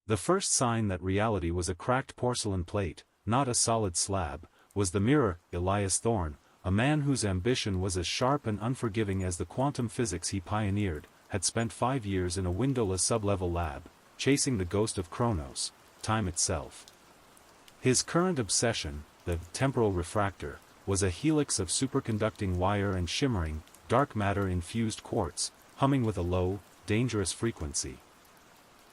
The first sign that reality was a cracked porcelain plate, not a solid slab, was the mirror. Elias Thorne, a man whose ambition was as sharp and unforgiving as the quantum physics he pioneered, had spent 5 years in a windowless sublevel lab, chasing the ghost of Chronos, time itself. His current obsession, the temporal refractor, was a helix of superconducting wire and shimmering, dark matter-infused quartz, humming with a low, dangerous frequency.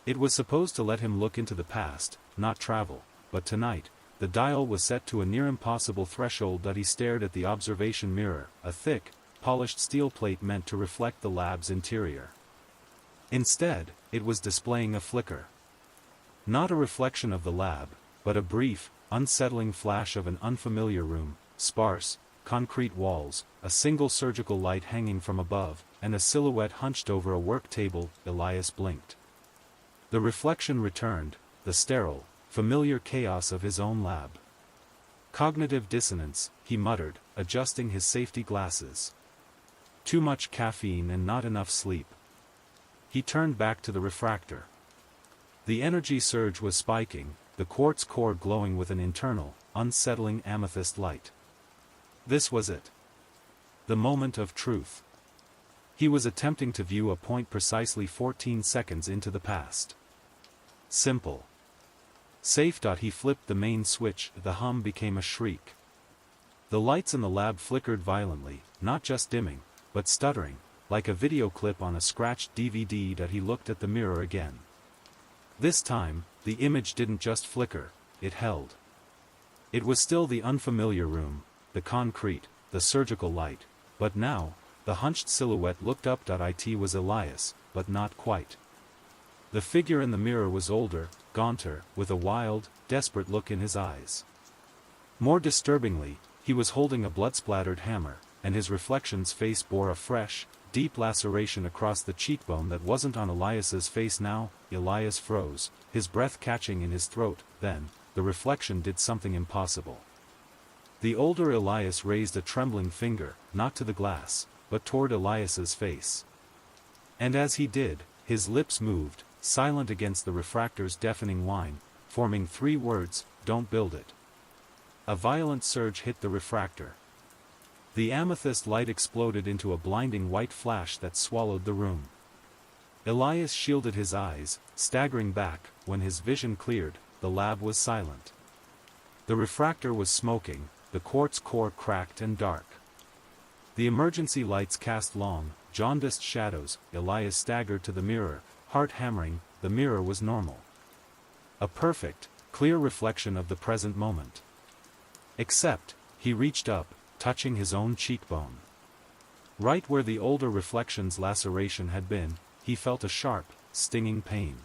It was supposed to let him look into the past, not travel, but tonight, the dial was set to a near-impossible threshold that he stared at the observation mirror, a thick, polished steel plate meant to reflect the lab's interior. Instead, it was displaying a flicker. Not a reflection of the lab, but a brief, unsettling flash of an unfamiliar room, sparse, concrete walls, a single surgical light hanging from above, and a silhouette hunched over a work table. Elias blinked. The reflection returned, the sterile, familiar chaos of his own lab. Cognitive dissonance, he muttered, adjusting his safety glasses. Too much caffeine and not enough sleep. He turned back to the refractor. The energy surge was spiking, the quartz core glowing with an internal, unsettling amethyst light. This was it. The moment of truth. He was attempting to view a point precisely 14 seconds into the past. Simple. Safe. He flipped the main switch, the hum became a shriek. The lights in the lab flickered violently, not just dimming, but stuttering, like a video clip on a scratched DVD. He looked at the mirror again. This time, the image didn't just flicker, it held. It was still the unfamiliar room, the concrete, the surgical light, but now, the hunched silhouette looked up. It was Elias, but not quite. The figure in the mirror was older, gaunter, with a wild, desperate look in his eyes. More disturbingly, he was holding a blood-splattered hammer, and his reflection's face bore a fresh, deep laceration across the cheekbone that wasn't on Elias's face now. Elias froze, his breath catching in his throat. Then, the reflection did something impossible. The older Elias raised a trembling finger, not to the glass, but toward Elias's face. And as he did, his lips moved, silent against the refractor's deafening whine, forming 3 words, "Don't build it." A violent surge hit the refractor. The amethyst light exploded into a blinding white flash that swallowed the room. Elias shielded his eyes, staggering back. When his vision cleared, the lab was silent. The refractor was smoking, the quartz core cracked and dark. The emergency lights cast long, jaundiced shadows. Elias staggered to the mirror, heart hammering. The mirror was normal. A perfect, clear reflection of the present moment. Except, he reached up, touching his own cheekbone. Right where the older reflection's laceration had been, he felt a sharp, stinging pain.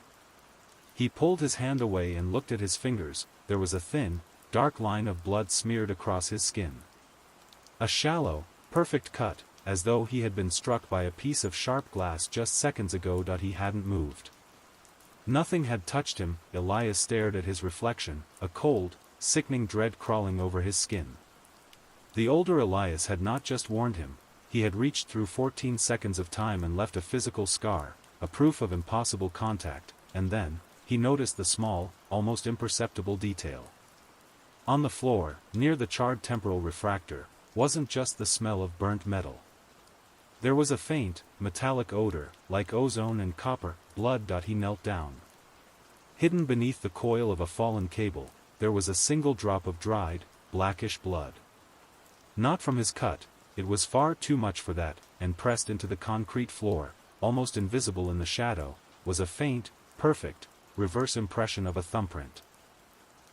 He pulled his hand away and looked at his fingers. There was a thin, dark line of blood smeared across his skin. A shallow, perfect cut, as though he had been struck by a piece of sharp glass just seconds ago. He hadn't moved. Nothing had touched him. Elias stared at his reflection, a cold, sickening dread crawling over his skin. The older Elias had not just warned him, he had reached through 14 seconds of time and left a physical scar, a proof of impossible contact. And then, he noticed the small, almost imperceptible detail. On the floor, near the charred temporal refractor, wasn't just the smell of burnt metal. There was a faint, metallic odor, like ozone and copper, blood. He knelt down. Hidden beneath the coil of a fallen cable, there was a single drop of dried, blackish blood. Not from his cut, it was far too much for that, and pressed into the concrete floor, almost invisible in the shadow, was a faint, perfect, reverse impression of a thumbprint.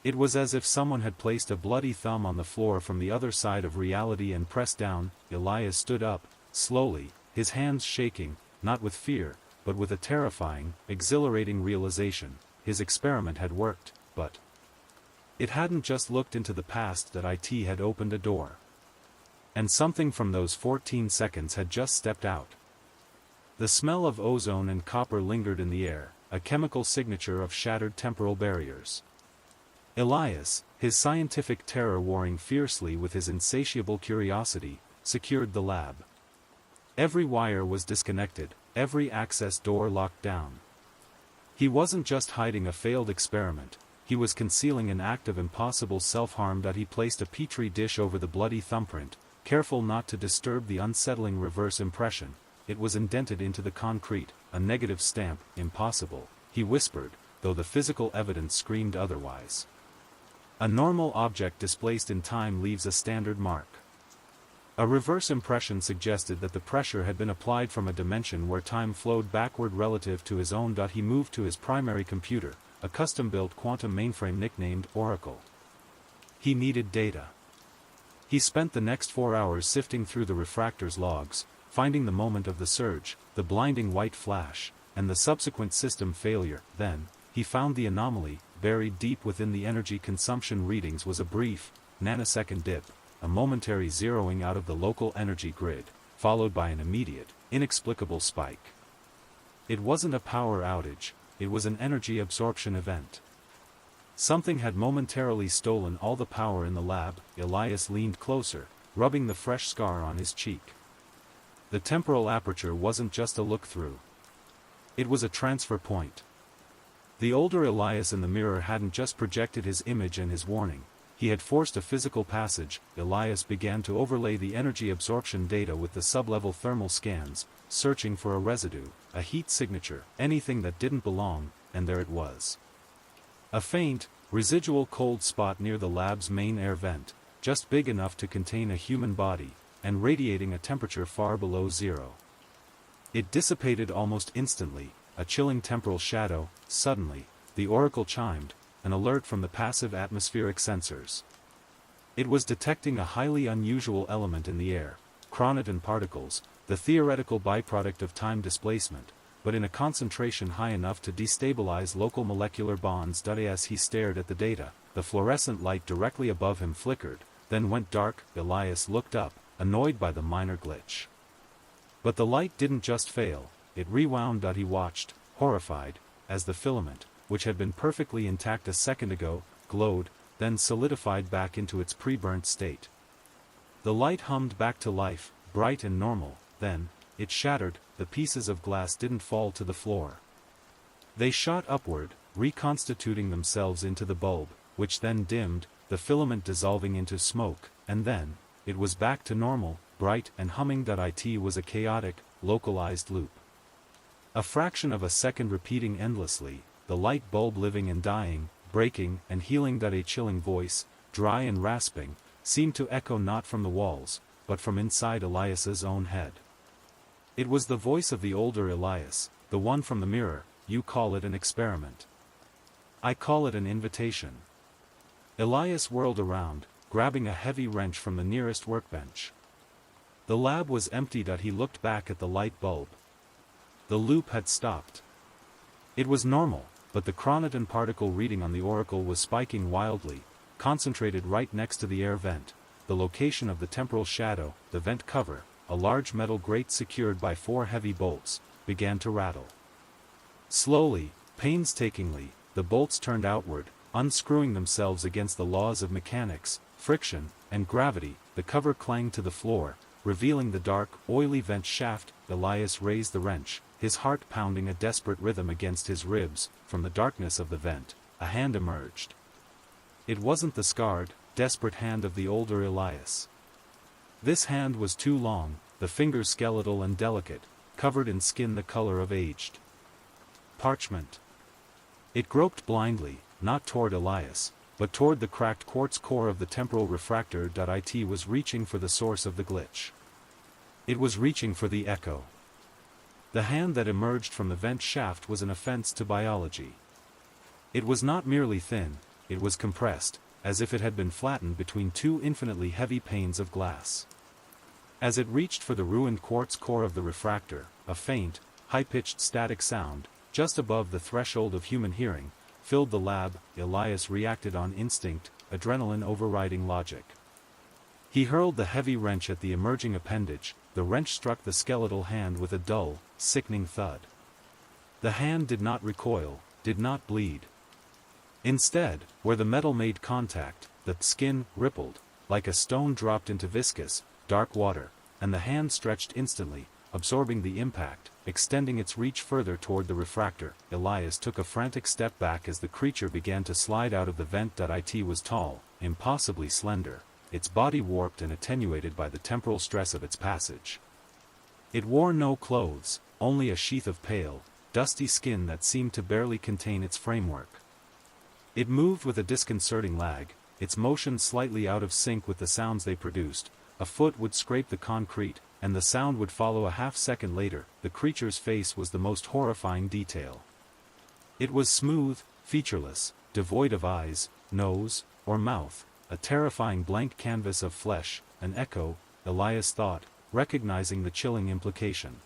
It was as if someone had placed a bloody thumb on the floor from the other side of reality and pressed down. Elias stood up, slowly, his hands shaking, not with fear, but with a terrifying, exhilarating realization. His experiment had worked, but it hadn't just looked into the past. It had opened a door. And something from those 14 seconds had just stepped out. The smell of ozone and copper lingered in the air, a chemical signature of shattered temporal barriers. Elias, his scientific terror warring fiercely with his insatiable curiosity, secured the lab. Every wire was disconnected, every access door locked down. He wasn't just hiding a failed experiment, he was concealing an act of impossible self-harm that he placed a petri dish over the bloody thumbprint, careful not to disturb the unsettling reverse impression. It was indented into the concrete, a negative stamp, impossible, he whispered, though the physical evidence screamed otherwise. A normal object displaced in time leaves a standard mark. A reverse impression suggested that the pressure had been applied from a dimension where time flowed backward relative to his own. He moved to his primary computer, a custom-built quantum mainframe nicknamed Oracle. He needed data. He spent the next 4 hours sifting through the refractor's logs, finding the moment of the surge, the blinding white flash, and the subsequent system failure. Then, he found the anomaly. Buried deep within the energy consumption readings was a brief, nanosecond dip, a momentary zeroing out of the local energy grid, followed by an immediate, inexplicable spike. It wasn't a power outage, it was an energy absorption event. Something had momentarily stolen all the power in the lab. Elias leaned closer, rubbing the fresh scar on his cheek. The temporal aperture wasn't just a look-through. It was a transfer point. The older Elias in the mirror hadn't just projected his image and his warning, he had forced a physical passage. Elias began to overlay the energy absorption data with the sublevel thermal scans, searching for a residue, a heat signature, anything that didn't belong, and there it was. A faint, residual cold spot near the lab's main air vent, just big enough to contain a human body, and radiating a temperature far below zero. It dissipated almost instantly, a chilling temporal shadow. Suddenly, the oracle chimed, an alert from the passive atmospheric sensors. It was detecting a highly unusual element in the air, Chroniton particles, the theoretical byproduct of time displacement, but in a concentration high enough to destabilize local molecular bonds. As he stared at the data, the fluorescent light directly above him flickered, then went dark. Elias looked up, annoyed by the minor glitch. But the light didn't just fail, it rewound. He watched, horrified, as the filament, which had been perfectly intact a second ago, glowed, then solidified back into its pre-burnt state. The light hummed back to life, bright and normal. Then, it shattered. The pieces of glass didn't fall to the floor. They shot upward, reconstituting themselves into the bulb, which then dimmed, the filament dissolving into smoke, and then, it was back to normal, bright and humming. It was a chaotic, localized loop. A fraction of a second repeating endlessly, the light bulb living and dying, breaking and healing. A chilling voice, dry and rasping, seemed to echo not from the walls, but from inside Elias's own head. It was the voice of the older Elias, the one from the mirror. You call it an experiment. I call it an invitation. Elias whirled around, grabbing a heavy wrench from the nearest workbench. The lab was empty. He looked back at the light bulb. The loop had stopped. It was normal, but the Chroniton particle reading on the oracle was spiking wildly, concentrated right next to the air vent, the location of the temporal shadow. The vent cover, a large metal grate secured by 4 heavy bolts, began to rattle. Slowly, painstakingly, the bolts turned outward, unscrewing themselves against the laws of mechanics, friction, and gravity. The cover clanged to the floor, revealing the dark, oily vent shaft. Elias raised the wrench, his heart pounding a desperate rhythm against his ribs. From the darkness of the vent, a hand emerged. It wasn't the scarred, desperate hand of the older Elias. This hand was too long, the fingers skeletal and delicate, covered in skin the color of aged parchment. It groped blindly, not toward Elias, but toward the cracked quartz core of the temporal refractor. It was reaching for the source of the glitch. It was reaching for the echo. The hand that emerged from the vent shaft was an offense to biology. It was not merely thin, it was compressed, as if it had been flattened between 2 infinitely heavy panes of glass. As it reached for the ruined quartz core of the refractor, a faint, high-pitched static sound, just above the threshold of human hearing, filled the lab. Elias reacted on instinct, adrenaline overriding logic. He hurled the heavy wrench at the emerging appendage. The wrench struck the skeletal hand with a dull, sickening thud. The hand did not recoil, did not bleed. Instead, where the metal made contact, the skin rippled, like a stone dropped into viscous, dark water, and the hand stretched instantly, absorbing the impact. extending its reach further toward the refractor. Elias took a frantic step back as the creature began to slide out of the vent. It was tall, impossibly slender, its body warped and attenuated by the temporal stress of its passage. It wore no clothes, only a sheath of pale, dusty skin that seemed to barely contain its framework. It moved with a disconcerting lag, its motion slightly out of sync with the sounds they produced. A foot would scrape the concrete, and the sound would follow a half-second later. The creature's face was the most horrifying detail. It was smooth, featureless, devoid of eyes, nose, or mouth, a terrifying blank canvas of flesh, an echo, Elias thought, recognizing the chilling implication.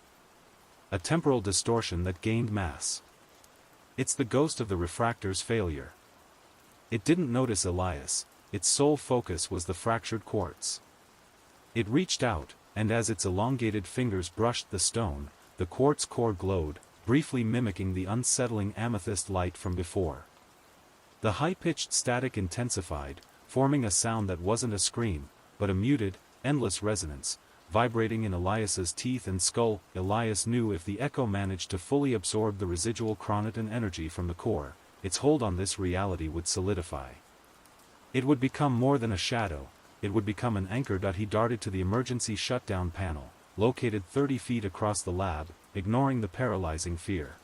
A temporal distortion that gained mass. It's the ghost of the refractor's failure. It didn't notice Elias, its sole focus was the fractured quartz. It reached out, and as its elongated fingers brushed the stone, the quartz core glowed, briefly mimicking the unsettling amethyst light from before. The high-pitched static intensified, forming a sound that wasn't a scream, but a muted, endless resonance, vibrating in Elias's teeth and skull. Elias knew if the echo managed to fully absorb the residual Chroniton energy from the core, its hold on this reality would solidify. It would become more than a shadow, it would become an anchor. He darted to the emergency shutdown panel, located 30 feet across the lab, ignoring the paralyzing fear.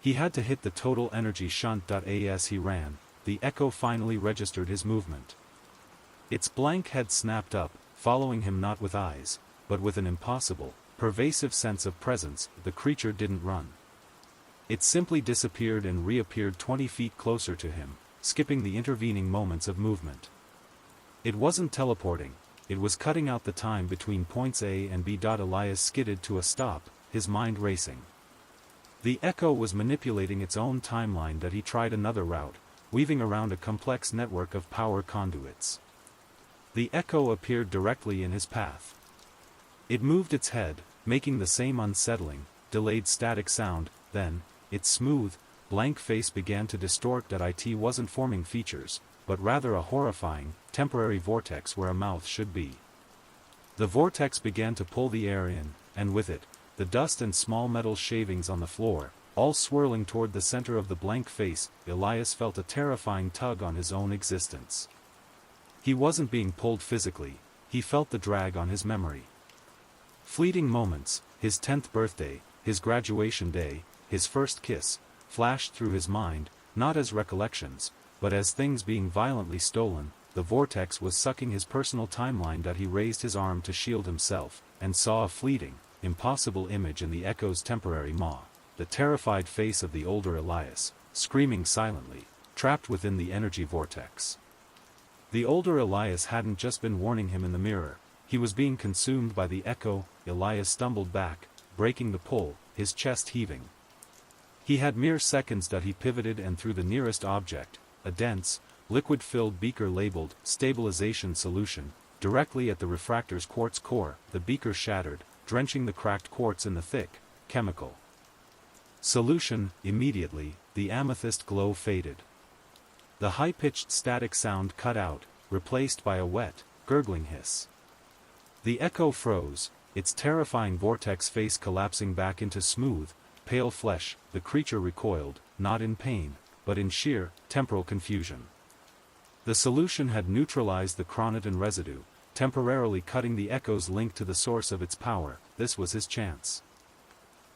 He had to hit the total energy shunt. As he ran, the echo finally registered his movement. Its blank head snapped up, following him not with eyes, but with an impossible, pervasive sense of presence. The creature didn't run. It simply disappeared and reappeared 20 feet closer to him, skipping the intervening moments of movement. It wasn't teleporting, it was cutting out the time between points A and B. Elias skidded to a stop, his mind racing. The echo was manipulating its own timeline. He tried another route, weaving around a complex network of power conduits. The echo appeared directly in his path. It moved its head, making the same unsettling, delayed static sound. Then, its smooth, blank face began to distort. It wasn't forming features, but rather a horrifying, temporary vortex where a mouth should be. The vortex began to pull the air in, and with it, the dust and small metal shavings on the floor, all swirling toward the center of the blank face. Elias felt a terrifying tug on his own existence. He wasn't being pulled physically, he felt the drag on his memory. Fleeting moments, his 10th birthday, his graduation day, his first kiss, flashed through his mind, not as recollections, but as things being violently stolen. The vortex was sucking his personal timeline. He raised his arm to shield himself, and saw a fleeting, impossible image in the echo's temporary maw, the terrified face of the older Elias, screaming silently, trapped within the energy vortex. The older Elias hadn't just been warning him in the mirror, he was being consumed by the echo. Elias stumbled back, breaking the pull, his chest heaving. He had mere seconds. He pivoted and threw the nearest object, a dense, liquid-filled beaker labeled stabilization solution, directly at the refractor's quartz core. The beaker shattered, drenching the cracked quartz in the thick, chemical solution. Immediately, the amethyst glow faded. The high-pitched static sound cut out, replaced by a wet, gurgling hiss. The echo froze, its terrifying vortex face collapsing back into smooth, pale flesh. The creature recoiled, not in pain, but in sheer, temporal confusion. The solution had neutralized the Chroniton residue, temporarily cutting the echo's link to the source of its power. This was his chance.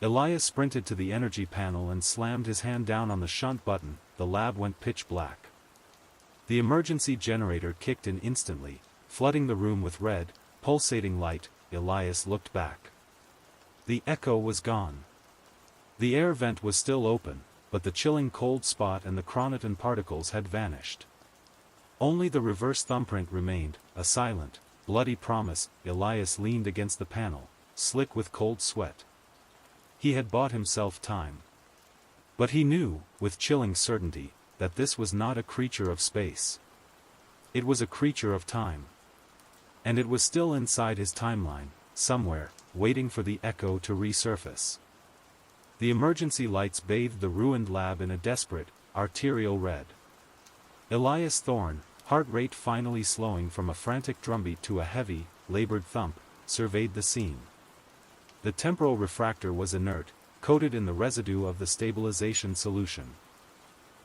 Elias sprinted to the energy panel and slammed his hand down on the shunt button. The lab went pitch black. The emergency generator kicked in instantly, flooding the room with red, pulsating light. Elias looked back. The echo was gone. The air vent was still open, but the chilling cold spot and the Chroniton particles had vanished. Only the reverse thumbprint remained, a silent, bloody promise. Elias leaned against the panel, slick with cold sweat. He had bought himself time. But he knew, with chilling certainty, that this was not a creature of space. It was a creature of time. And it was still inside his timeline, somewhere, waiting for the echo to resurface. The emergency lights bathed the ruined lab in a desperate, arterial red. Elias Thorne, heart rate finally slowing from a frantic drumbeat to a heavy, labored thump, surveyed the scene. The temporal refractor was inert, coated in the residue of the stabilization solution.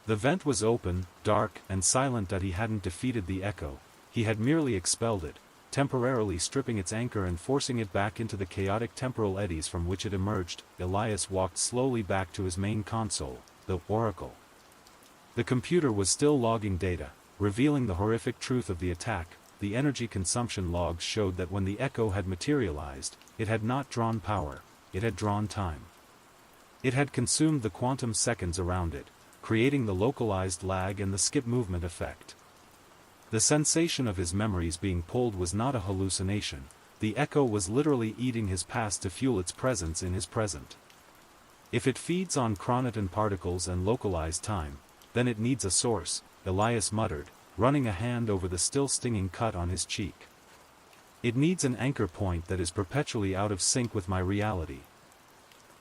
The vent was open, dark, and silent. That he hadn't defeated the echo, he had merely expelled it, temporarily stripping its anchor and forcing it back into the chaotic temporal eddies from which it emerged. Elias walked slowly back to his main console, the Oracle. The computer was still logging data, revealing the horrific truth of the attack. The energy consumption logs showed that when the echo had materialized, it had not drawn power, it had drawn time. It had consumed the quantum seconds around it, creating the localized lag and the skip movement effect. The sensation of his memories being pulled was not a hallucination. The echo was literally eating his past to fuel its presence in his present. If it feeds on Chroniton particles and localized time, then it needs a source, Elias muttered, running a hand over the still stinging cut on his cheek. It needs an anchor point that is perpetually out of sync with my reality.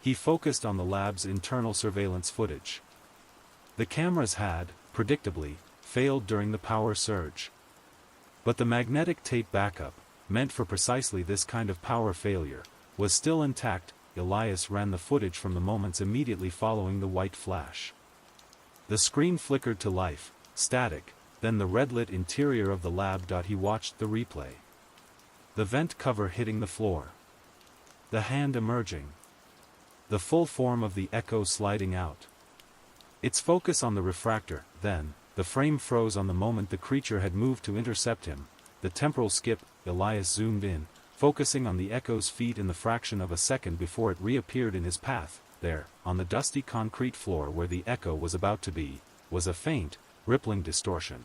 He focused on the lab's internal surveillance footage. The cameras had, predictably, failed during the power surge. But the magnetic tape backup, meant for precisely this kind of power failure, was still intact. Elias ran the footage from the moments immediately following the white flash. The screen flickered to life, static, then the red-lit interior of the lab. He watched the replay. The vent cover hitting the floor. The hand emerging. The full form of the echo sliding out. Its focus on the refractor. Then, the frame froze on the moment the creature had moved to intercept him. The temporal skip. Elias zoomed in, focusing on the echo's feet in the fraction of a second before it reappeared in his path. There, on the dusty concrete floor where the echo was about to be, was a faint, rippling distortion.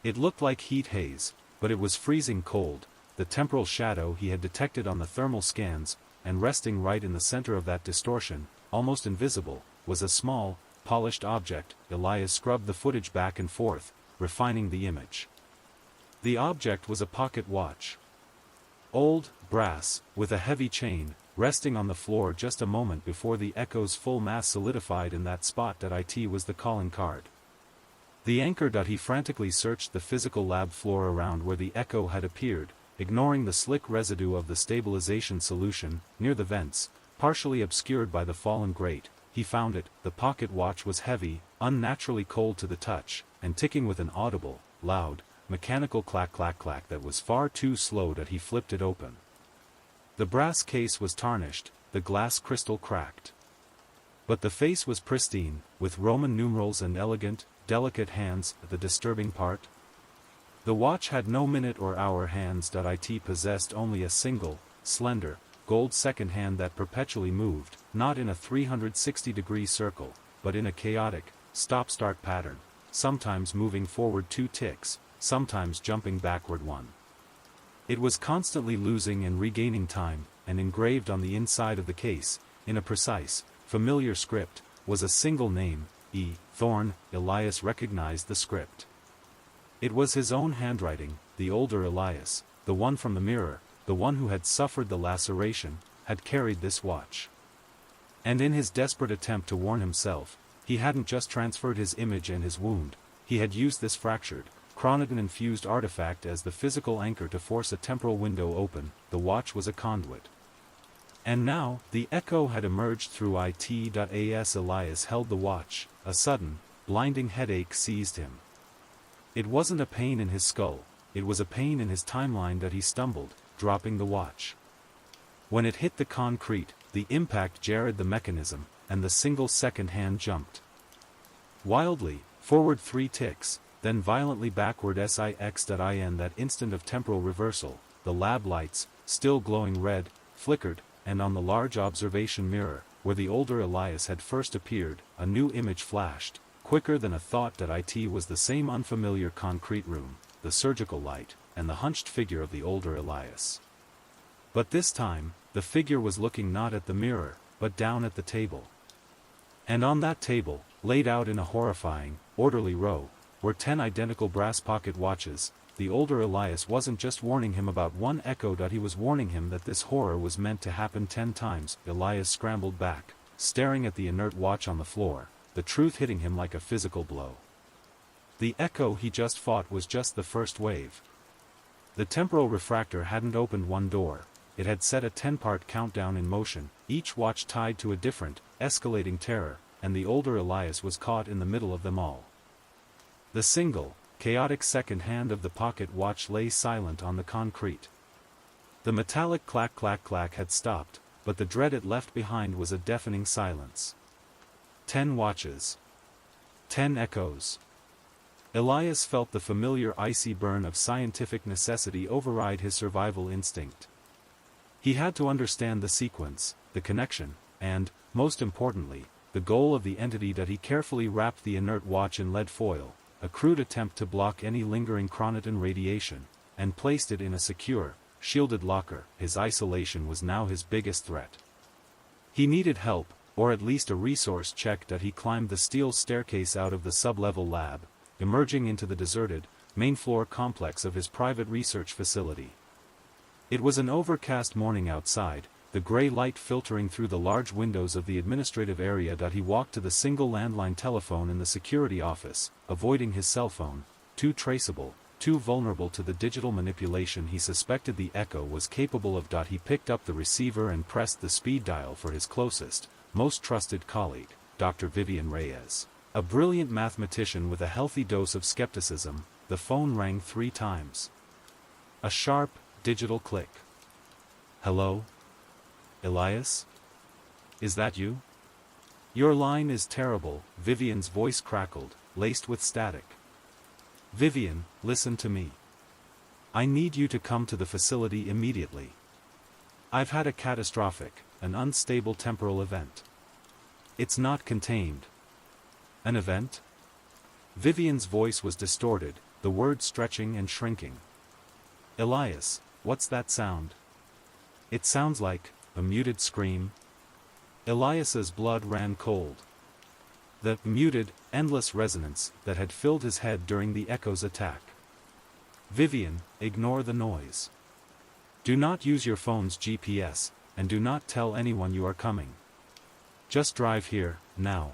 It looked like heat haze, but it was freezing cold. The temporal shadow he had detected on the thermal scans, and resting right in the center of that distortion, almost invisible, was a small, polished object. Elias scrubbed the footage back and forth, refining the image. The object was a pocket watch. Old, brass, with a heavy chain, resting on the floor just a moment before the echo's full mass solidified in that spot. It was the calling card. The anchor. He frantically searched the physical lab floor around where the echo had appeared, ignoring the slick residue of the stabilization solution. Near the vents, partially obscured by the fallen grate, he found it. The pocket watch was heavy, unnaturally cold to the touch, and ticking with an audible, loud, mechanical clack-clack-clack that was far too slow. He flipped it open. The brass case was tarnished, the glass crystal cracked. But the face was pristine, with Roman numerals and elegant, delicate hands. The disturbing part? The watch had no minute or hour hands. It possessed only a single, slender, gold second hand that perpetually moved, not in a 360-degree circle, but in a chaotic, stop-start pattern, sometimes moving forward 2 ticks, sometimes jumping backward 1. It was constantly losing and regaining time, and engraved on the inside of the case, in a precise, familiar script, was a single name, E. Thorne. Elias recognized the script. It was his own handwriting. The older Elias, the one from the mirror, the one who had suffered the laceration, had carried this watch. And in his desperate attempt to warn himself, he hadn't just transferred his image and his wound, he had used this fractured, Chroniton-infused artifact as the physical anchor to force a temporal window open. The watch was a conduit. And now, the echo had emerged through it. As Elias held the watch, a sudden, blinding headache seized him. It wasn't a pain in his skull, it was a pain in his timeline. He stumbled, dropping the watch. When it hit the concrete, the impact jarred the mechanism, and the single second hand jumped wildly, forward 3 ticks, then violently backward 6. That instant of temporal reversal, the lab lights, still glowing red, flickered, and on the large observation mirror, where the older Elias had first appeared, a new image flashed, quicker than a thought. It was the same unfamiliar concrete room, the surgical light, and the hunched figure of the older Elias. But this time, the figure was looking not at the mirror, but down at the table. And on that table, laid out in a horrifying, orderly row, were 10 identical brass pocket watches. The older Elias wasn't just warning him about one echo. He was warning him that this horror was meant to happen 10 times. Elias scrambled back, staring at the inert watch on the floor, the truth hitting him like a physical blow. The echo he just fought was just the first wave. The temporal refractor hadn't opened one door, it had set a 10-part countdown in motion, each watch tied to a different, escalating terror, and the older Elias was caught in the middle of them all. The single, chaotic second hand of the pocket watch lay silent on the concrete. The metallic clack-clack-clack had stopped, but the dread it left behind was a deafening silence. 10 watches. 10 echoes. Elias felt the familiar icy burn of scientific necessity override his survival instinct. He had to understand the sequence, the connection, and, most importantly, the goal of the entity that he carefully wrapped the inert watch in lead foil, a crude attempt to block any lingering Chroniton radiation, and placed it in a secure, shielded locker. His isolation was now his biggest threat. He needed help, or at least a resource check. That he climbed the steel staircase out of the sub-level lab, emerging into the deserted, main-floor complex of his private research facility. It was an overcast morning outside, the gray light filtering through the large windows of the administrative area. That he walked to the single landline telephone in the security office, avoiding his cell phone, too traceable, too vulnerable to the digital manipulation he suspected the Echo was capable of. He picked up the receiver and pressed the speed dial for his closest, most trusted colleague, Dr. Vivian Reyes. A brilliant mathematician with a healthy dose of skepticism. The phone rang 3 times. A sharp, digital click. Hello? Elias? Is that you? Your line is terrible, Vivian's voice crackled, laced with static. Vivian, listen to me. I need you to come to the facility immediately. I've had a catastrophic, an unstable temporal event. It's not contained. An event? Vivian's voice was distorted, the words stretching and shrinking. Elias, what's that sound? It sounds like a muted scream. Elias's blood ran cold. The muted, endless resonance that had filled his head during the Echo's attack. Vivian, ignore the noise. Do not use your phone's GPS, and do not tell anyone you are coming. Just drive here, now.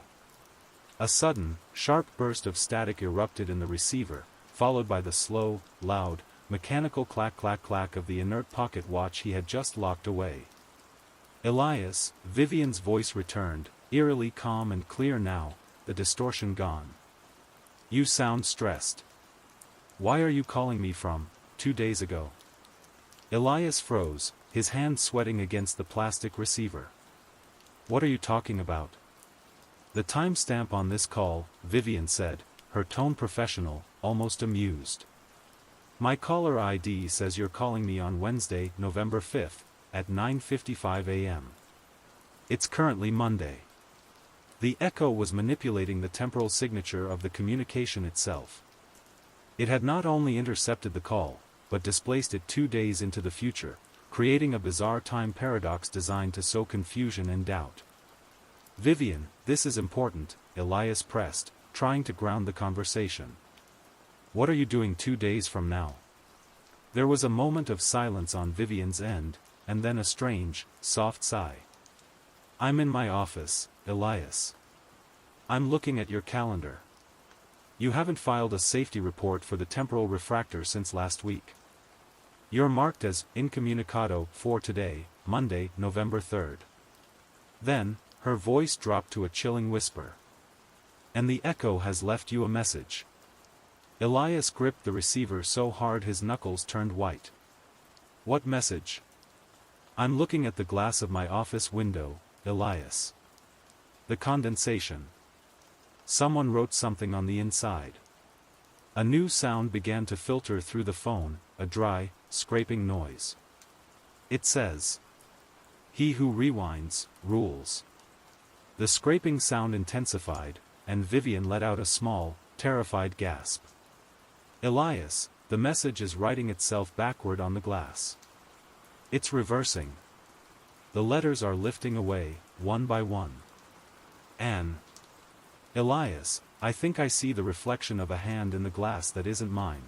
A sudden, sharp burst of static erupted in the receiver, followed by the slow, loud, mechanical clack-clack-clack of the inert pocket watch he had just locked away. Elias, Vivian's voice returned, eerily calm and clear now, the distortion gone. You sound stressed. Why are you calling me from 2 days ago? Elias froze, his hand sweating against the plastic receiver. What are you talking about? The timestamp on this call, Vivian said, her tone professional, almost amused. My caller ID says you're calling me on Wednesday, November 5th, at 9:55 a.m. It's currently Monday. The Echo was manipulating the temporal signature of the communication itself. It had not only intercepted the call, but displaced it 2 days into the future, creating a bizarre time paradox designed to sow confusion and doubt. Vivian, this is important, Elias pressed, trying to ground the conversation. What are you doing 2 days from now? There was a moment of silence on Vivian's end, and then a strange, soft sigh. I'm in my office, Elias. I'm looking at your calendar. You haven't filed a safety report for the Temporal Refractor since last week. You're marked as incommunicado for today, Monday, November 3rd. Then, her voice dropped to a chilling whisper. And the Echo has left you a message. Elias gripped the receiver so hard his knuckles turned white. What message? I'm looking at the glass of my office window, Elias. The condensation. Someone wrote something on the inside. A new sound began to filter through the phone, a dry, scraping noise. It says, "He who rewinds, rules." The scraping sound intensified, and Vivian let out a small, terrified gasp. Elias, the message is writing itself backward on the glass. It's reversing. The letters are lifting away, one by one. Anne. Elias, I think I see the reflection of a hand in the glass that isn't mine.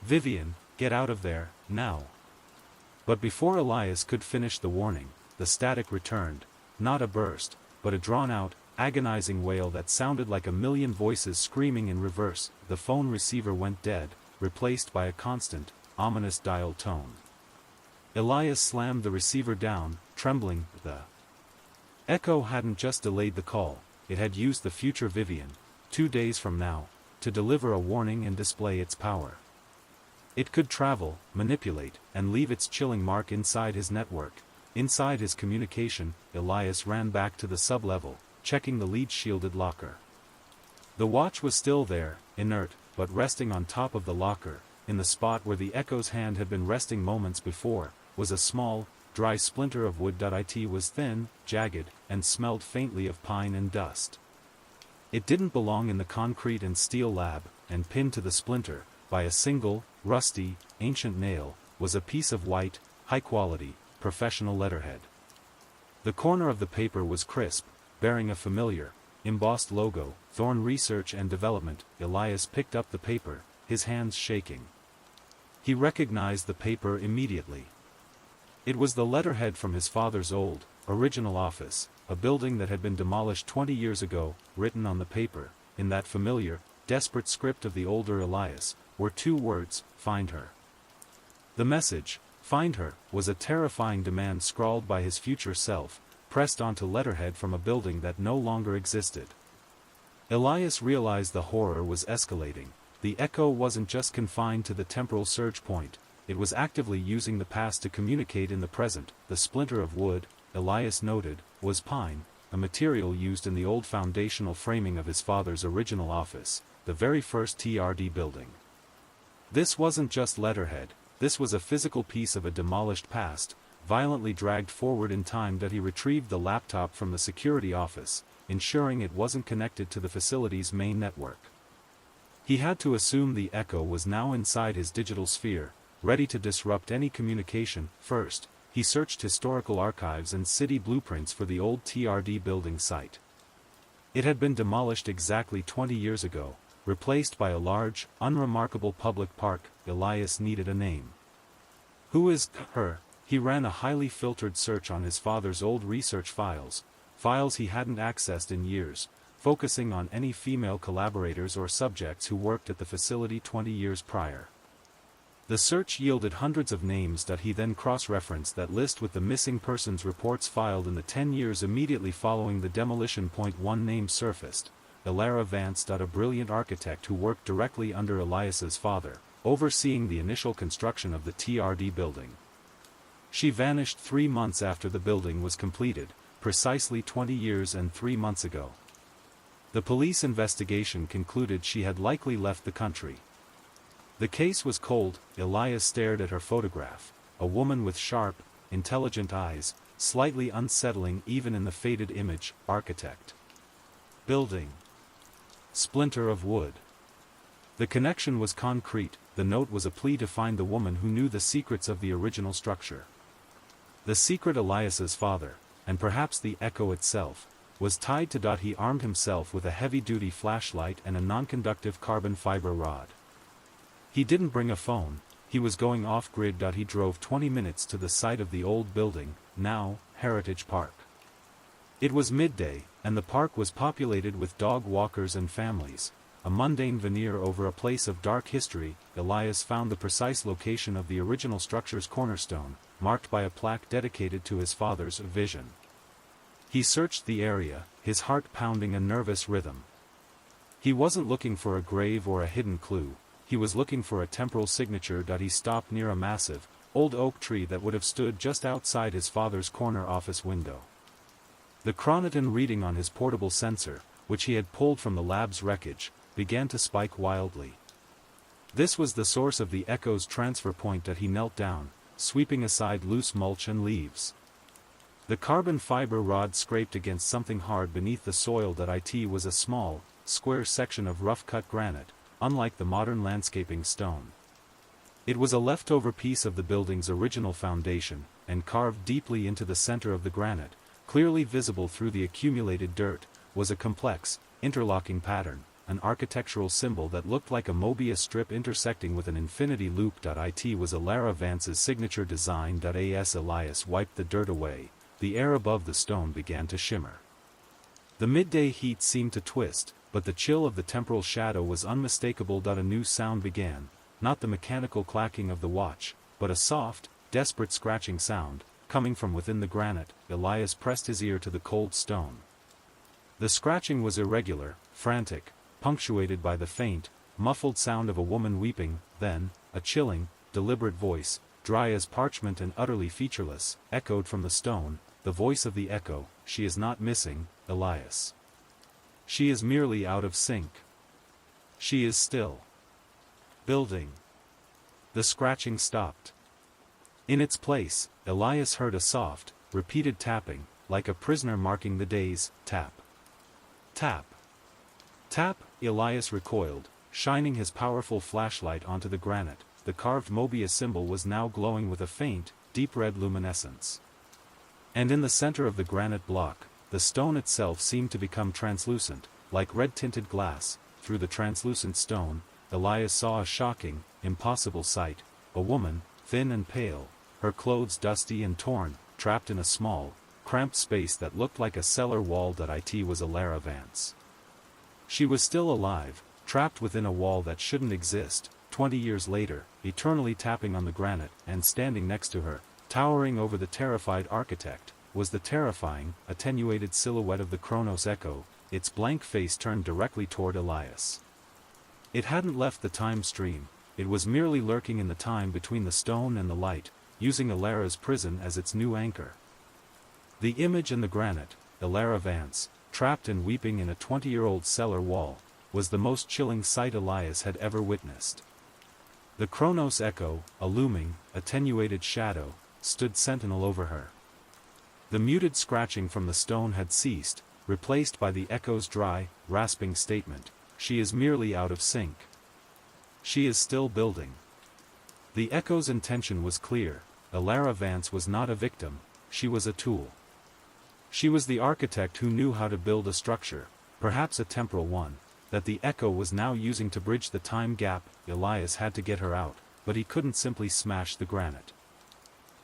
Vivian, get out of there, now. But before Elias could finish the warning, the static returned, not a burst, but a drawn-out, agonizing wail that sounded like a million voices screaming in reverse. The phone receiver went dead, replaced by a constant, ominous dial tone. Elias slammed the receiver down, trembling. The echo hadn't just delayed the call, it had used the future Vivian, 2 days from now, to deliver a warning and display its power. It could travel, manipulate, and leave its chilling mark inside his network. Inside his communication, Elias ran back to the sub-level, checking the lead-shielded locker. The watch was still there, inert, but resting on top of the locker, in the spot where the echo's hand had been resting moments before, was a small, dry splinter of wood. It was thin, jagged, and smelled faintly of pine and dust. It didn't belong in the concrete and steel lab, and pinned to the splinter, by a single, rusty, ancient nail, was a piece of white, high-quality, professional letterhead. The corner of the paper was crisp, bearing a familiar, embossed logo, Thorne Research and Development. Elias picked up the paper, his hands shaking. He recognized the paper immediately. It was the letterhead from his father's old, original office, a building that had been demolished 20 years ago. Written on the paper, in that familiar, desperate script of the older Elias, were 2 words: find her. The message, find her, was a terrifying demand scrawled by his future self, pressed onto letterhead from a building that no longer existed. Elias realized the horror was escalating. The echo wasn't just confined to the temporal surge point, it was actively using the past to communicate in the present. The splinter of wood, Elias noted, was pine, a material used in the old foundational framing of his father's original office, the very first TRD building. This wasn't just letterhead, this was a physical piece of a demolished past, violently dragged forward in time. He retrieved the laptop from the security office, ensuring it wasn't connected to the facility's main network. He had to assume the echo was now inside his digital sphere, ready to disrupt any communication. First, he searched historical archives and city blueprints for the old TRD building site. It had been demolished exactly 20 years ago, replaced by a large, unremarkable public park. Elias needed a name. Who is her? He ran a highly filtered search on his father's old research files he hadn't accessed in years, focusing on any female collaborators or subjects who worked at the facility 20 years prior. The search yielded hundreds of names that he then cross-referenced that list with the missing persons reports filed in the 10 years immediately following the demolition. One name surfaced: Elara Vance. A brilliant architect who worked directly under Elias's father, overseeing the initial construction of the TRD building. She vanished 3 months after the building was completed, precisely 20 years and 3 months ago. The police investigation concluded she had likely left the country. The case was cold. Elias stared at her photograph, a woman with sharp, intelligent eyes, slightly unsettling even in the faded image. Architect. Building. Splinter of wood. The connection was concrete. The note was a plea to find the woman who knew the secrets of the original structure. The secret Elias's father, and perhaps the echo itself, was tied to. He armed himself with a heavy-duty flashlight and a non-conductive carbon fiber rod. He didn't bring a phone, he was going off-grid. He drove 20 minutes to the site of the old building, now Heritage Park. It was midday, and the park was populated with dog walkers and families, a mundane veneer over a place of dark history. Elias found the precise location of the original structure's cornerstone, marked by a plaque dedicated to his father's vision. He searched the area, his heart pounding a nervous rhythm. He wasn't looking for a grave or a hidden clue, he was looking for a temporal signature. He stopped near a massive, old oak tree that would have stood just outside his father's corner office window. The Chroniton reading on his portable sensor, which he had pulled from the lab's wreckage, began to spike wildly. This was the source of the echo's transfer point. He knelt down, sweeping aside loose mulch and leaves. The carbon fiber rod scraped against something hard beneath the soil. It was a small, square section of rough-cut granite, unlike the modern landscaping stone. It was a leftover piece of the building's original foundation, and carved deeply into the center of the granite, clearly visible through the accumulated dirt, was a complex, interlocking pattern, an architectural symbol that looked like a Mobius strip intersecting with an infinity loop. It was Elara Vance's signature design. As Elias wiped the dirt away, the air above the stone began to shimmer. The midday heat seemed to twist, but the chill of the temporal shadow was unmistakable. A new sound began, not the mechanical clacking of the watch, but a soft, desperate scratching sound, coming from within the granite. Elias pressed his ear to the cold stone. The scratching was irregular, frantic, punctuated by the faint, muffled sound of a woman weeping, then, a chilling, deliberate voice, dry as parchment and utterly featureless, echoed from the stone, the voice of the echo. "She is not missing, Elias. She is merely out of sync. She is still building." The scratching stopped. In its place, Elias heard a soft, repeated tapping, like a prisoner marking the days. Tap. Tap. Tap. Elias recoiled, shining his powerful flashlight onto the granite. The carved Mobius symbol was now glowing with a faint, deep red luminescence. And in the center of the granite block, the stone itself seemed to become translucent, like red-tinted glass. Through the translucent stone, Elias saw a shocking, impossible sight: a woman, thin and pale, her clothes dusty and torn, trapped in a small, cramped space that looked like a cellar wall. It was Elara Vance. She was still alive, trapped within a wall that shouldn't exist. 20 years later, eternally tapping on the granite, and standing next to her, towering over the terrified architect, was the terrifying, attenuated silhouette of the Chronos echo, its blank face turned directly toward Elias. It hadn't left the time stream, it was merely lurking in the time between the stone and the light, using Elara's prison as its new anchor. The image in the granite, Elara Vance, trapped and weeping in a 20-year-old cellar wall, was the most chilling sight Elias had ever witnessed. The Chronos echo, a looming, attenuated shadow, stood sentinel over her. The muted scratching from the stone had ceased, replaced by the echo's dry, rasping statement: "She is merely out of sync. She is still building." The echo's intention was clear: Elara Vance was not a victim, she was a tool. She was the architect who knew how to build a structure, perhaps a temporal one, that the echo was now using to bridge the time gap. Elias had to get her out, but he couldn't simply smash the granite.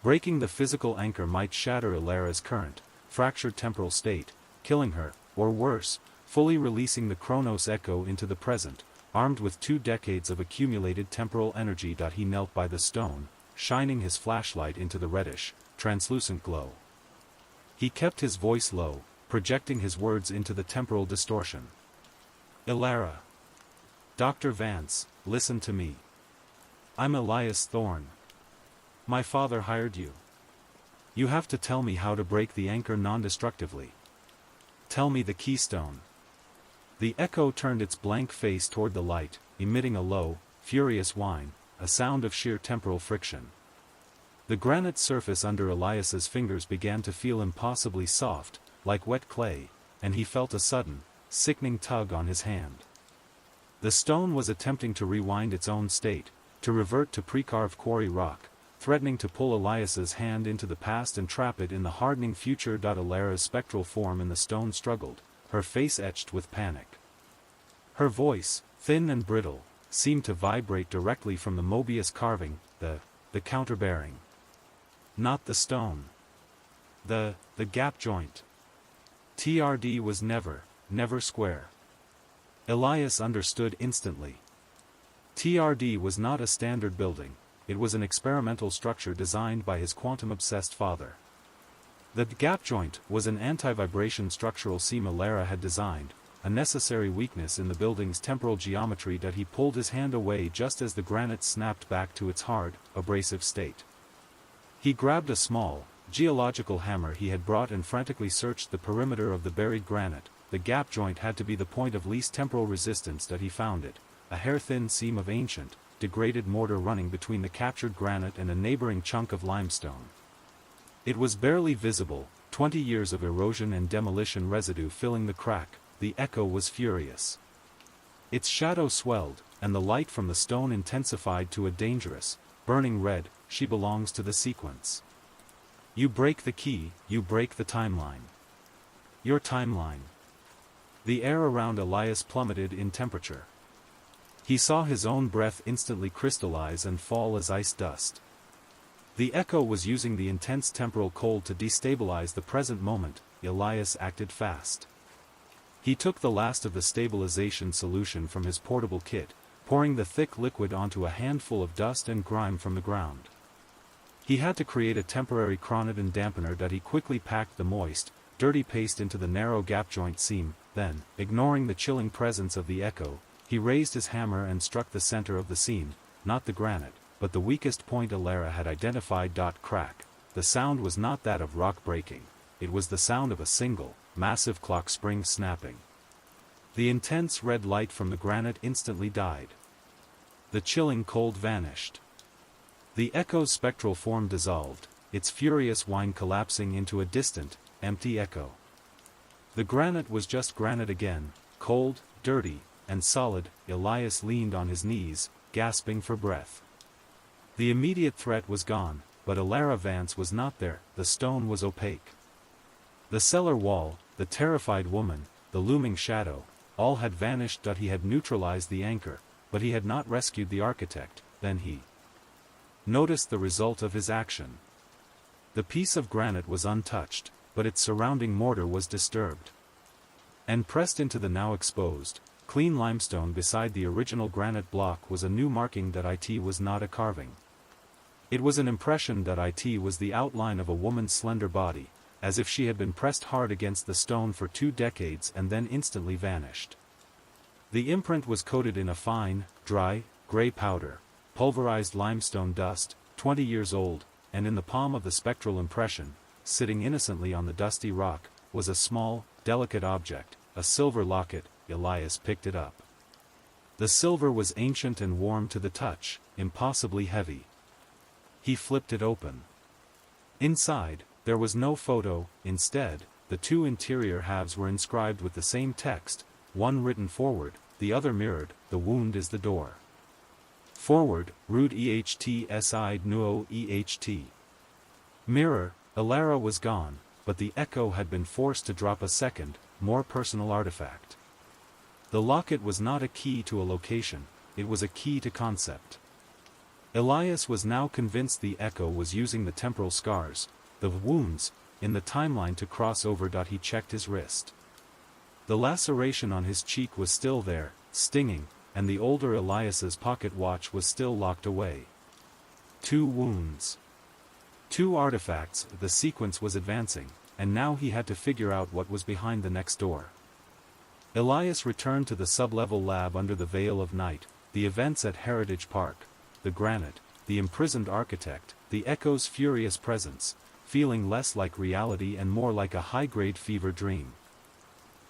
Breaking the physical anchor might shatter Elara's current, fractured temporal state, killing her, or worse, fully releasing the Chronos echo into the present, armed with 2 decades of accumulated temporal energy. He knelt by the stone, shining his flashlight into the reddish, translucent glow. He kept his voice low, projecting his words into the temporal distortion. "Elara. Dr. Vance, listen to me. I'm Elias Thorne. My father hired you. You have to tell me how to break the anchor non-destructively. Tell me the keystone." The echo turned its blank face toward the light, emitting a low, furious whine, a sound of sheer temporal friction. The granite surface under Elias's fingers began to feel impossibly soft, like wet clay, and he felt a sudden, sickening tug on his hand. The stone was attempting to rewind its own state, to revert to pre-carved quarry rock, threatening to pull Elias's hand into the past and trap it in the hardening future. Elara's spectral form in the stone struggled, her face etched with panic. Her voice, thin and brittle, seemed to vibrate directly from the Mobius carving, the counterbearing. Not the stone. The gap joint. TRD was never square. Elias understood instantly. TRD was not a standard building, it was an experimental structure designed by his quantum-obsessed father. The gap joint was an anti-vibration structural seam Elara had designed, a necessary weakness in the building's temporal geometry. He pulled his hand away just as the granite snapped back to its hard, abrasive state. He grabbed a small, geological hammer he had brought and frantically searched the perimeter of the buried granite. The gap joint had to be the point of least temporal resistance. He found it, a hair-thin seam of ancient, degraded mortar running between the captured granite and a neighboring chunk of limestone. It was barely visible, 20 years of erosion and demolition residue filling the crack. The echo was furious. Its shadow swelled, and the light from the stone intensified to a dangerous, burning red. She belongs to the sequence. You break the key, you break the timeline. Your timeline. The air around Elias plummeted in temperature. He saw his own breath instantly crystallize and fall as ice dust. The echo was using the intense temporal cold to destabilize the present moment. Elias acted fast. He took the last of the stabilization solution from his portable kit, pouring the thick liquid onto a handful of dust and grime from the ground. He had to create a temporary Chroniton dampener that he quickly packed the moist, dirty paste into the narrow gap-joint seam, then, ignoring the chilling presence of the echo, he raised his hammer and struck the center of the seam, not the granite, but the weakest point Elara had identified. Crack. The sound was not that of rock breaking, it was the sound of a single, massive clock spring snapping. The intense red light from the granite instantly died. The chilling cold vanished. The echo's spectral form dissolved, its furious whine collapsing into a distant, empty echo. The granite was just granite again, cold, dirty, and solid. Elias leaned on his knees, gasping for breath. The immediate threat was gone, but Elara Vance was not there. The stone was opaque. The cellar wall, the terrified woman, the looming shadow, all had vanished. He had neutralized the anchor, but he had not rescued the architect. Then he noticed the result of his action. The piece of granite was untouched, but its surrounding mortar was disturbed. And pressed into the now exposed, clean limestone beside the original granite block was a new marking that it was not a carving. It was an impression that it was the outline of a woman's slender body, as if she had been pressed hard against the stone for 2 decades and then instantly vanished. The imprint was coated in a fine, dry, gray powder, pulverized limestone dust, 20 years old, and in the palm of the spectral impression, sitting innocently on the dusty rock, was a small, delicate object, a silver locket. Elias picked it up. The silver was ancient and warm to the touch, impossibly heavy. He flipped it open. Inside, there was no photo. Instead, the 2 interior halves were inscribed with the same text, one written forward, the other mirrored. The wound is the door. Forward, Rude EHT side Nuo EHT. Mirror, Elara was gone, but the echo had been forced to drop a second, more personal artifact. The locket was not a key to a location, it was a key to concept. Elias was now convinced the echo was using the temporal scars, the wounds, in the timeline to cross over. He checked his wrist. The laceration on his cheek was still there, stinging, and the older Elias's pocket watch was still locked away. 2 wounds. 2 artifacts. The sequence was advancing, and now he had to figure out what was behind the next door. Elias returned to the sub-level lab under the veil of night, the events at Heritage Park, the granite, the imprisoned architect, the echo's furious presence, feeling less like reality and more like a high-grade fever dream.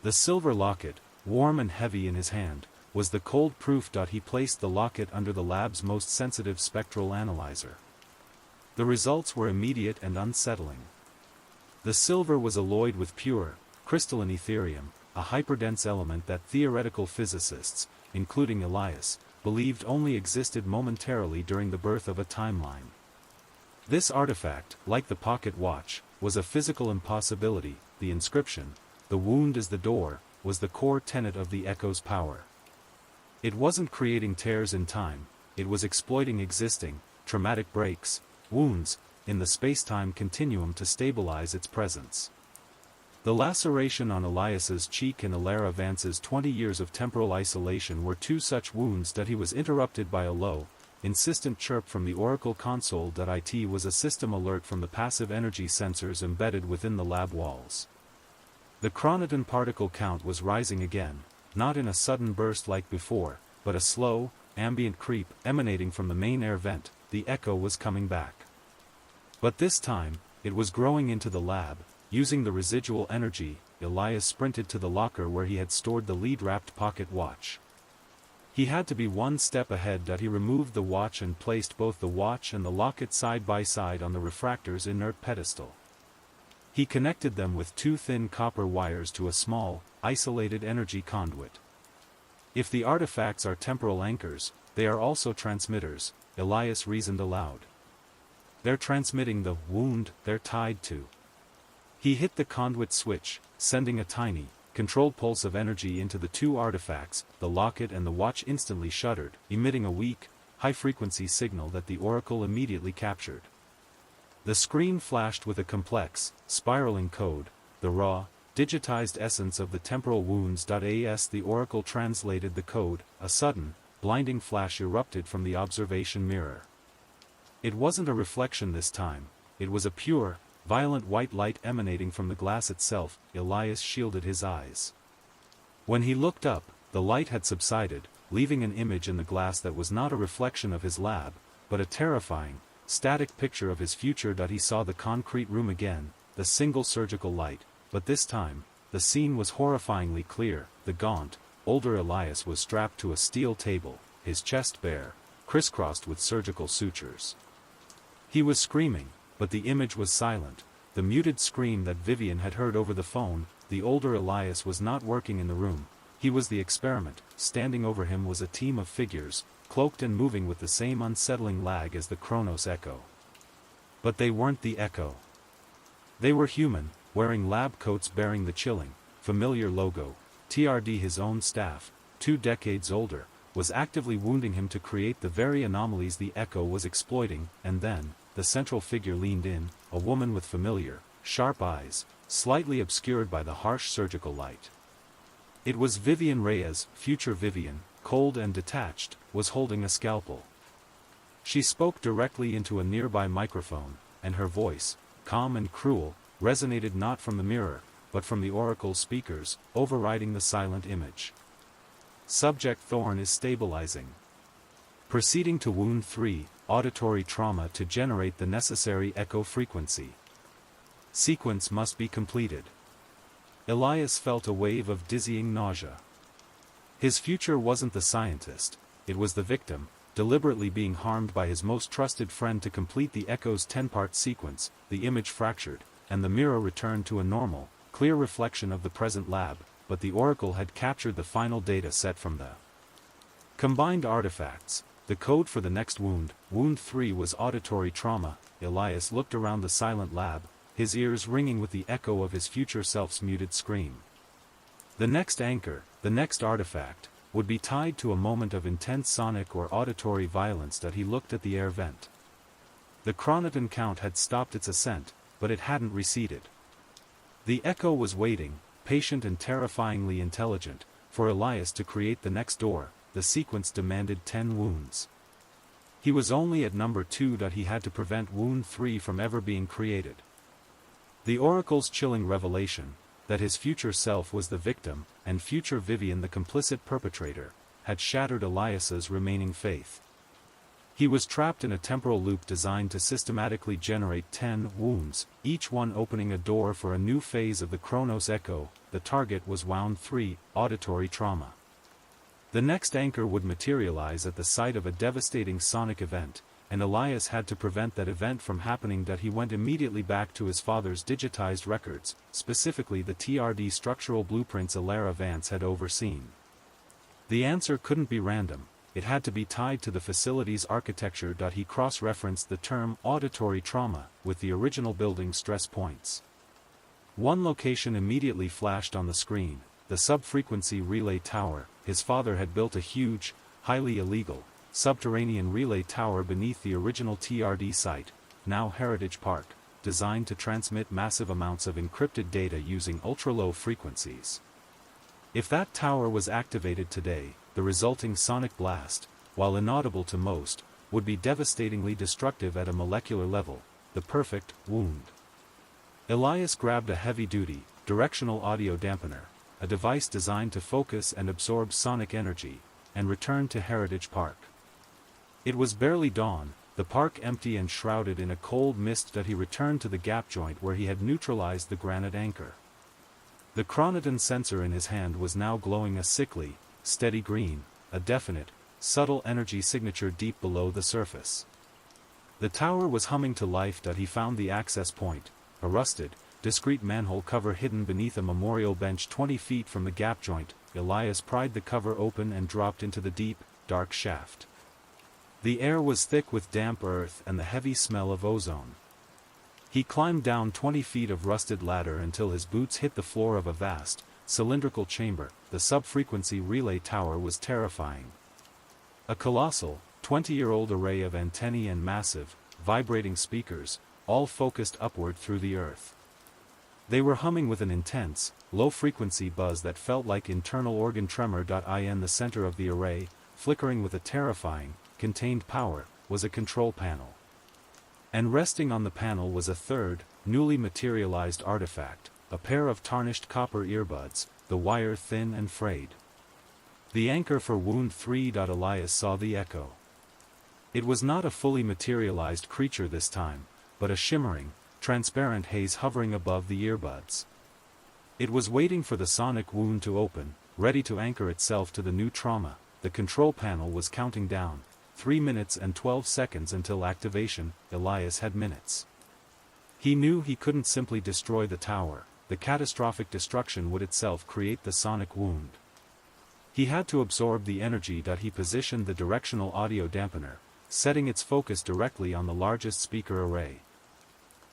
The silver locket, warm and heavy in his hand, was the cold proof. He placed the locket under the lab's most sensitive spectral analyzer. The results were immediate and unsettling. The silver was alloyed with pure, crystalline etherium, a hyperdense element that theoretical physicists, including Elias, believed only existed momentarily during the birth of a timeline. This artifact, like the pocket watch, was a physical impossibility. The inscription, "The wound is the door," was the core tenet of the echo's power. It wasn't creating tears in time, it was exploiting existing, traumatic breaks, wounds, in the space-time continuum to stabilize its presence. The laceration on Elias's cheek and Elara Vance's 20 years of temporal isolation were 2 such wounds. He was interrupted by a low, insistent chirp from the Oracle console. It was a system alert from the passive energy sensors embedded within the lab walls. The Chroniton particle count was rising again, not in a sudden burst like before, but a slow, ambient creep emanating from the main air vent. The echo was coming back. But this time, it was growing into the lab. Using the residual energy, Elias sprinted to the locker where he had stored the lead-wrapped pocket watch. He had to be 1 step ahead. He removed the watch and placed both the watch and the locket side by side on the refractor's inert pedestal. He connected them with 2 thin copper wires to a small, isolated energy conduit. If the artifacts are temporal anchors, they are also transmitters, Elias reasoned aloud. They're transmitting the wound they're tied to. He hit the conduit switch, sending a tiny, controlled pulse of energy into the 2 artifacts. The locket and the watch instantly shuddered, emitting a weak, high-frequency signal that the Oracle immediately captured. The screen flashed with a complex, spiraling code, the raw, digitized essence of the temporal wounds. As the Oracle translated the code, a sudden, blinding flash erupted from the observation mirror. It wasn't a reflection this time, it was a pure, violent white light emanating from the glass itself. Elias shielded his eyes. When he looked up, the light had subsided, leaving an image in the glass that was not a reflection of his lab, but a terrifying, static picture of his future. He saw the concrete room again, the single surgical light, but this time, the scene was horrifyingly clear. The gaunt, older Elias was strapped to a steel table, his chest bare, crisscrossed with surgical sutures. He was screaming, but the image was silent, the muted scream that Vivian had heard over the phone. The older Elias was not working in the room, he was the experiment. Standing over him was a team of figures, cloaked and moving with the same unsettling lag as the Chronos echo. But they weren't the echo. They were human, wearing lab coats bearing the chilling, familiar logo. TRD, his own staff, 2 decades older, was actively wounding him to create the very anomalies the echo was exploiting. And then, the central figure leaned in, a woman with familiar, sharp eyes, slightly obscured by the harsh surgical light. It was Vivian Reyes. Future Vivian, cold and detached, was holding a scalpel. She spoke directly into a nearby microphone, and her voice, calm and cruel, resonated not from the mirror, but from the Oracle speakers, overriding the silent image. Subject Thorne is stabilizing. Proceeding to wound 3, auditory trauma to generate the necessary echo frequency. Sequence must be completed. Elias felt a wave of dizzying nausea. His future wasn't the scientist, it was the victim, deliberately being harmed by his most trusted friend to complete the echo's 10-part sequence. The image fractured, and the mirror returned to a normal, clear reflection of the present lab, but the Oracle had captured the final data set from the combined artifacts. The code for the next wound, wound 3, was auditory trauma. Elias looked around the silent lab, his ears ringing with the echo of his future self's muted scream. The next anchor, the next artifact, would be tied to a moment of intense sonic or auditory violence. He looked at the air vent. The Chroniton count had stopped its ascent, but it hadn't receded. The echo was waiting, patient and terrifyingly intelligent, for Elias to create the next door. The sequence demanded 10 wounds. He was only at number 2. He had to prevent wound 3 from ever being created. The Oracle's chilling revelation, that his future self was the victim, and future Vivian the complicit perpetrator, had shattered Elias's remaining faith. He was trapped in a temporal loop designed to systematically generate 10 wounds, each one opening a door for a new phase of the Chronos echo. The target was wound 3, auditory trauma. The next anchor would materialize at the site of a devastating sonic event, and Elias had to prevent that event from happening. He went immediately back to his father's digitized records, specifically the TRD structural blueprints Elara Vance had overseen. The answer couldn't be random, it had to be tied to the facility's architecture. He cross-referenced the term auditory trauma with the original building stress points. One location immediately flashed on the screen, the sub-frequency relay tower. His father had built a huge, highly illegal, subterranean relay tower beneath the original TRD site, now Heritage Park, designed to transmit massive amounts of encrypted data using ultra-low frequencies. If that tower was activated today, the resulting sonic blast, while inaudible to most, would be devastatingly destructive at a molecular level, the perfect wound. Elias grabbed a heavy-duty, directional audio dampener, a device designed to focus and absorb sonic energy, and returned to Heritage Park. It was barely dawn, the park empty and shrouded in a cold mist. He returned to the gap joint where he had neutralized the granite anchor. The Chroniton sensor in his hand was now glowing a sickly, steady green, a definite, subtle energy signature deep below the surface. The tower was humming to life. He found the access point, a rusted, discreet manhole cover hidden beneath a memorial bench 20 feet from the gap joint. Elias pried the cover open and dropped into the deep, dark shaft. The air was thick with damp earth and the heavy smell of ozone. He climbed down 20 feet of rusted ladder until his boots hit the floor of a vast, cylindrical chamber. The sub-frequency relay tower was terrifying. A colossal, 20-year-old array of antennae and massive, vibrating speakers, all focused upward through the earth. They were humming with an intense, low-frequency buzz that felt like internal organ tremor. In the center of the array, flickering with a terrifying, contained power, was a control panel. And resting on the panel was a third, newly materialized artifact, a pair of tarnished copper earbuds, the wire thin and frayed. The anchor for wound 3. Elias saw the echo. It was not a fully materialized creature this time, but a shimmering, transparent haze hovering above the earbuds. It was waiting for the sonic wound to open, ready to anchor itself to the new trauma. The control panel was counting down, 3 minutes and 12 seconds until activation. Elias had minutes. He knew he couldn't simply destroy the tower, the catastrophic destruction would itself create the sonic wound. He had to absorb the energy. He positioned the directional audio dampener, setting its focus directly on the largest speaker array.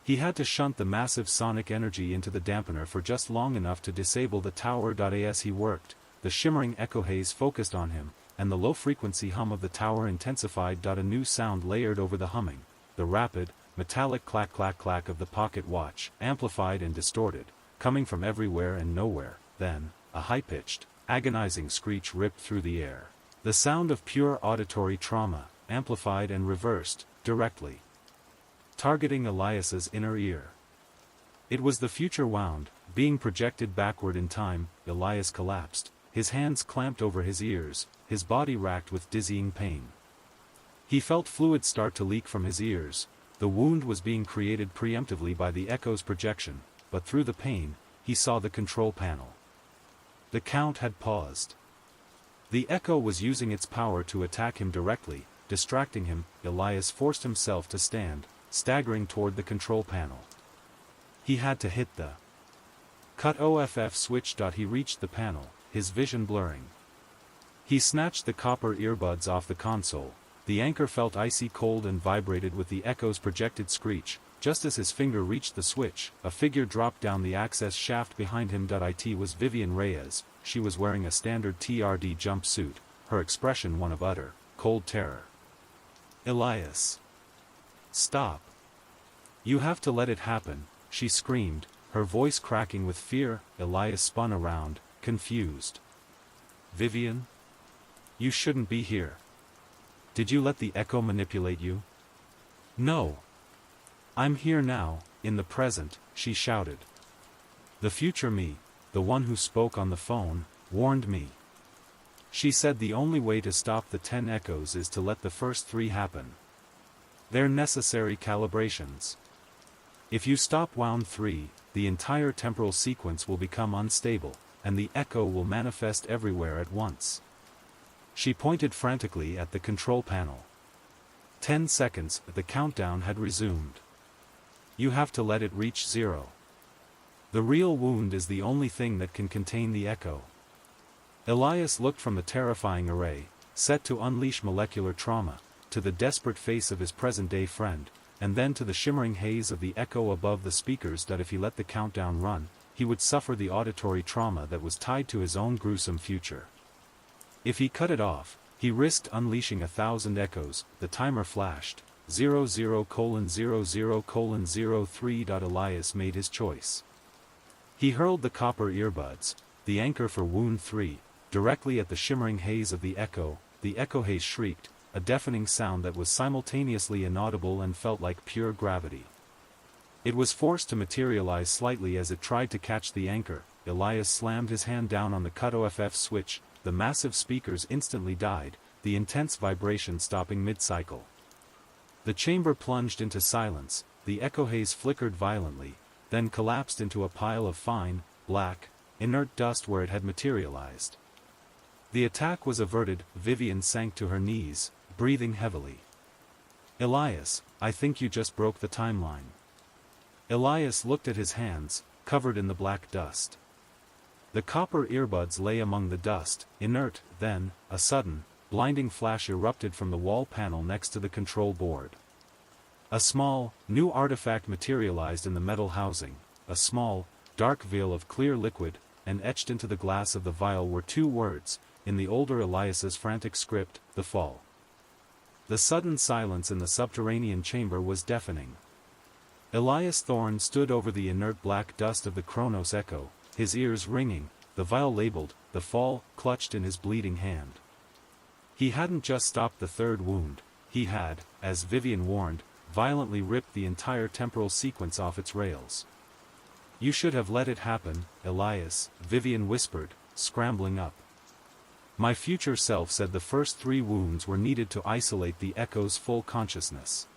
He had to shunt the massive sonic energy into the dampener for just long enough to disable the tower. As he worked, the shimmering echo haze focused on him, and the low-frequency hum of the tower intensified. A new sound layered over the humming, the rapid, metallic clack-clack-clack of the pocket watch, amplified and distorted, coming from everywhere and nowhere. Then, a high-pitched, agonizing screech ripped through the air. The sound of pure auditory trauma, amplified and reversed, directly targeting Elias's inner ear. It was the future wound, being projected backward in time. Elias collapsed, his hands clamped over his ears, his body racked with dizzying pain. He felt fluid start to leak from his ears. The wound was being created preemptively by the echo's projection, but through the pain, he saw the control panel. The count had paused. The echo was using its power to attack him directly, distracting him. Elias forced himself to stand, staggering toward the control panel. He had to hit the cut off switch. He reached the panel, his vision blurring. He snatched the copper earbuds off the console. The anchor felt icy cold and vibrated with the echo's projected screech. Just as his finger reached the switch, a figure dropped down the access shaft behind him. It was Vivian Reyes. She was wearing a standard TRD jumpsuit, her expression one of utter, cold terror. Elias. Stop. You have to let it happen, she screamed, her voice cracking with fear. Elias spun around, confused. Vivian? You shouldn't be here. Did you let the echo manipulate you? No. I'm here now, in the present, she shouted. The future me, the one who spoke on the phone, warned me. She said the only way to stop the 10 echoes is to let the first 3 happen. They're necessary calibrations. If you stop wound 3, the entire temporal sequence will become unstable, and the echo will manifest everywhere at once. She pointed frantically at the control panel. 10 seconds, the countdown had resumed. You have to let it reach 0. The real wound is the only thing that can contain the echo. Elias looked from the terrifying array, set to unleash molecular trauma, to the desperate face of his present-day friend, and then to the shimmering haze of the echo above the speakers. If he let the countdown run, he would suffer the auditory trauma that was tied to his own gruesome future. If he cut it off, he risked unleashing 1,000 echoes. The timer flashed. 00:00:03. Elias made his choice. He hurled the copper earbuds, the anchor for wound 3, directly at the shimmering haze of the echo. The echo haze shrieked, a deafening sound that was simultaneously inaudible and felt like pure gravity. It was forced to materialize slightly as it tried to catch the anchor. Elias slammed his hand down on the cut off switch. The massive speakers instantly died, the intense vibration stopping mid-cycle. The chamber plunged into silence. The echo haze flickered violently, then collapsed into a pile of fine, black, inert dust where it had materialized. The attack was averted. Vivian sank to her knees, breathing heavily. Elias, I think you just broke the timeline. Elias looked at his hands, covered in the black dust. The copper earbuds lay among the dust, inert. Then, a sudden, blinding flash erupted from the wall panel next to the control board. A small, new artifact materialized in the metal housing, a small, dark vial of clear liquid, and etched into the glass of the vial were 2 words, in the older Elias's frantic script, the fall. The sudden silence in the subterranean chamber was deafening. Elias Thorne stood over the inert black dust of the Chronos echo, his ears ringing, the vial labeled, the fall, clutched in his bleeding hand. He hadn't just stopped the 3rd wound, he had, as Vivian warned, violently ripped the entire temporal sequence off its rails. "You should have let it happen, Elias," Vivian whispered, scrambling up. "My future self said the first 3 wounds were needed to isolate the echo's full consciousness.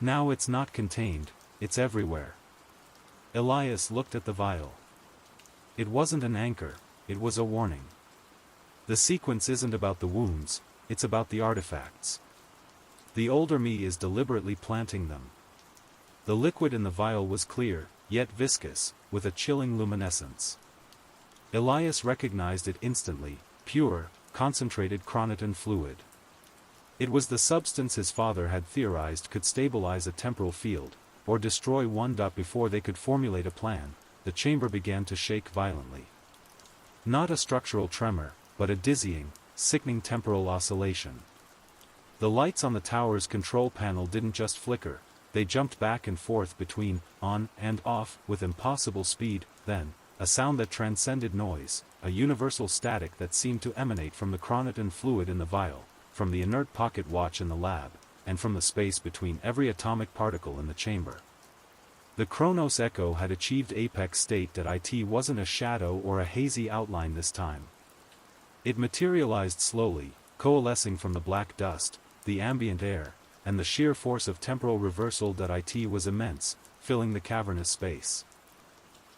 Now it's not contained, it's everywhere." Elias looked at the vial. It wasn't an anchor, it was a warning. The sequence isn't about the wounds, it's about the artifacts. The older me is deliberately planting them. The liquid in the vial was clear, yet viscous, with a chilling luminescence. Elias recognized it instantly: pure, concentrated Chroniton fluid. It was the substance his father had theorized could stabilize a temporal field, or destroy one. Before they could formulate a plan, the chamber began to shake violently. Not a structural tremor, but a dizzying, sickening temporal oscillation. The lights on the tower's control panel didn't just flicker, they jumped back and forth between on and off with impossible speed. Then, a sound that transcended noise, a universal static that seemed to emanate from the Chroniton fluid in the vial, from the inert pocket watch in the lab, and from the space between every atomic particle in the chamber. The Chronos echo had achieved apex state. It wasn't a shadow or a hazy outline this time. It materialized slowly, coalescing from the black dust, the ambient air, and the sheer force of temporal reversal. It was immense, filling the cavernous space.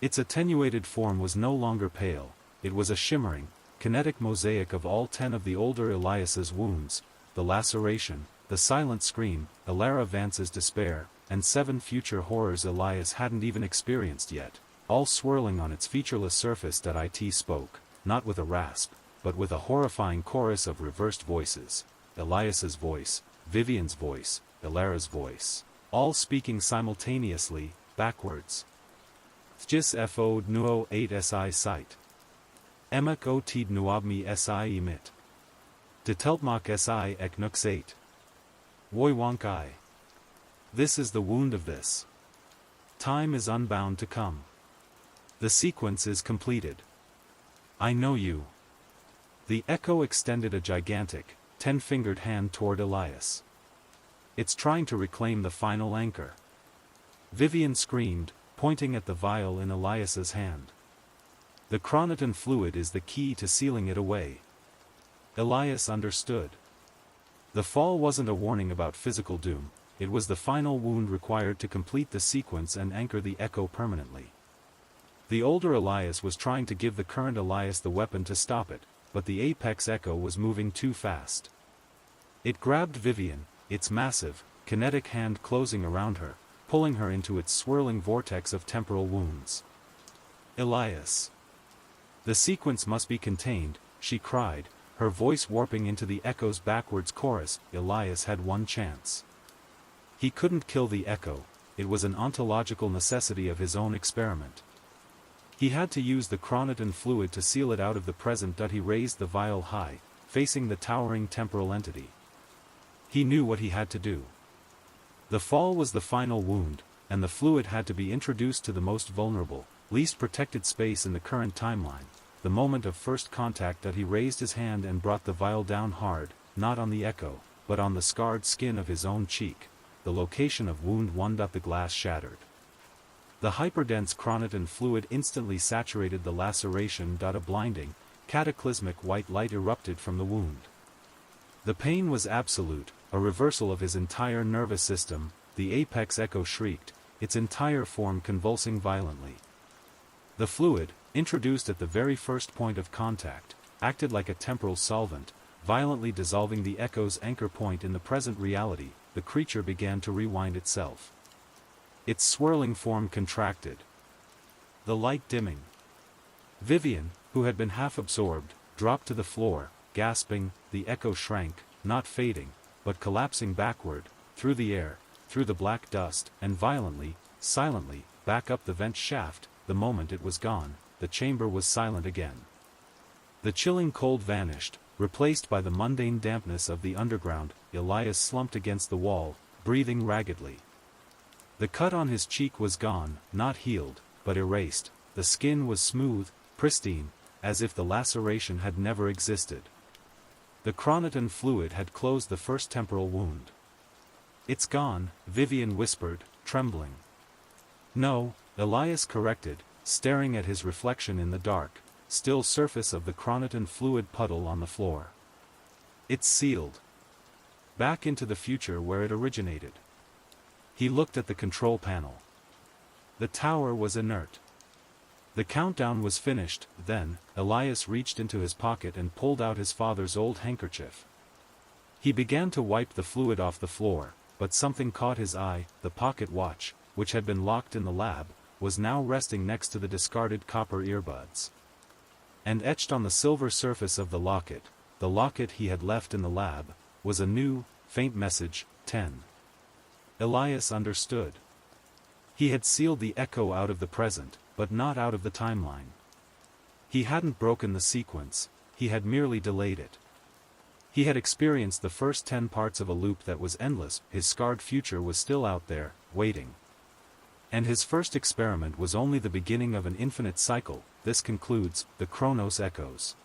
Its attenuated form was no longer pale, it was a shimmering, kinetic mosaic of all 10 of the older Elias's wounds: the laceration, the silent scream, Elara Vance's despair, and 7 future horrors Elias hadn't even experienced yet, all swirling on its featureless surface. It spoke, not with a rasp, but with a horrifying chorus of reversed voices: Elias's voice, Vivian's voice, Elara's voice, all speaking simultaneously, backwards. "Thjis fo nuo 8 si site. Emak o tid nuabmi si emit. Deteltmak si ek nux 8. Woi wonk I. This is the wound of this. Time is unbound to come. The sequence is completed. I know you." The echo extended a gigantic, 10-fingered hand toward Elias. "It's trying to reclaim the final anchor." Vivian screamed, pointing at the vial in Elias's hand. "The Chroniton fluid is the key to sealing it away." Elias understood. The fall wasn't a warning about physical doom, it was the final wound required to complete the sequence and anchor the echo permanently. The older Elias was trying to give the current Elias the weapon to stop it, but the apex echo was moving too fast. It grabbed Vivian, its massive, kinetic hand closing around her, pulling her into its swirling vortex of temporal wounds. "Elias! The sequence must be contained," she cried, her voice warping into the echo's backwards chorus. Elias had one chance. He couldn't kill the echo, it was an ontological necessity of his own experiment. He had to use the Chroniton fluid to seal it out of the present. He raised the vial high, facing the towering temporal entity. He knew what he had to do. The fall was the final wound, and the fluid had to be introduced to the most vulnerable, least protected space in the current timeline, the moment of first contact. He raised his hand and brought the vial down hard, not on the echo, but on the scarred skin of his own cheek, the location of wound 1. The glass shattered. The hyperdense Chroniton fluid instantly saturated the laceration. A blinding, cataclysmic white light erupted from the wound. The pain was absolute, a reversal of his entire nervous system. The apex echo shrieked, its entire form convulsing violently. The fluid, introduced at the very first point of contact, acted like a temporal solvent, violently dissolving the echo's anchor point in the present reality. The creature began to rewind itself. Its swirling form contracted. The light dimming. Vivian, who had been half absorbed, dropped to the floor, gasping. The echo shrank, not fading, but collapsing backward, through the air, through the black dust, and violently, silently, back up the vent shaft. The moment it was gone, the chamber was silent again. The chilling cold vanished, replaced by the mundane dampness of the underground. Elias slumped against the wall, breathing raggedly. The cut on his cheek was gone, not healed, but erased. The skin was smooth, pristine, as if the laceration had never existed. The Chroniton fluid had closed the first temporal wound. It's gone, Vivian whispered, trembling. No, Elias corrected, staring at his reflection in the dark, still surface of the Chroniton fluid puddle on the floor. It's sealed. Back into the future where it originated. He looked at the control panel. The tower was inert. The countdown was finished. Then, Elias reached into his pocket and pulled out his father's old handkerchief. He began to wipe the fluid off the floor, but something caught his eye. The pocket watch, which had been locked in the lab, was now resting next to the discarded copper earbuds. And etched on the silver surface of the locket he had left in the lab, was a new, faint message, 10. Elias understood. He had sealed the echo out of the present, but not out of the timeline. He hadn't broken the sequence, he had merely delayed it. He had experienced the first 10 parts of a loop that was endless. His scarred future was still out there, waiting. And his first experiment was only the beginning of an infinite cycle. This concludes the Chronos Echoes.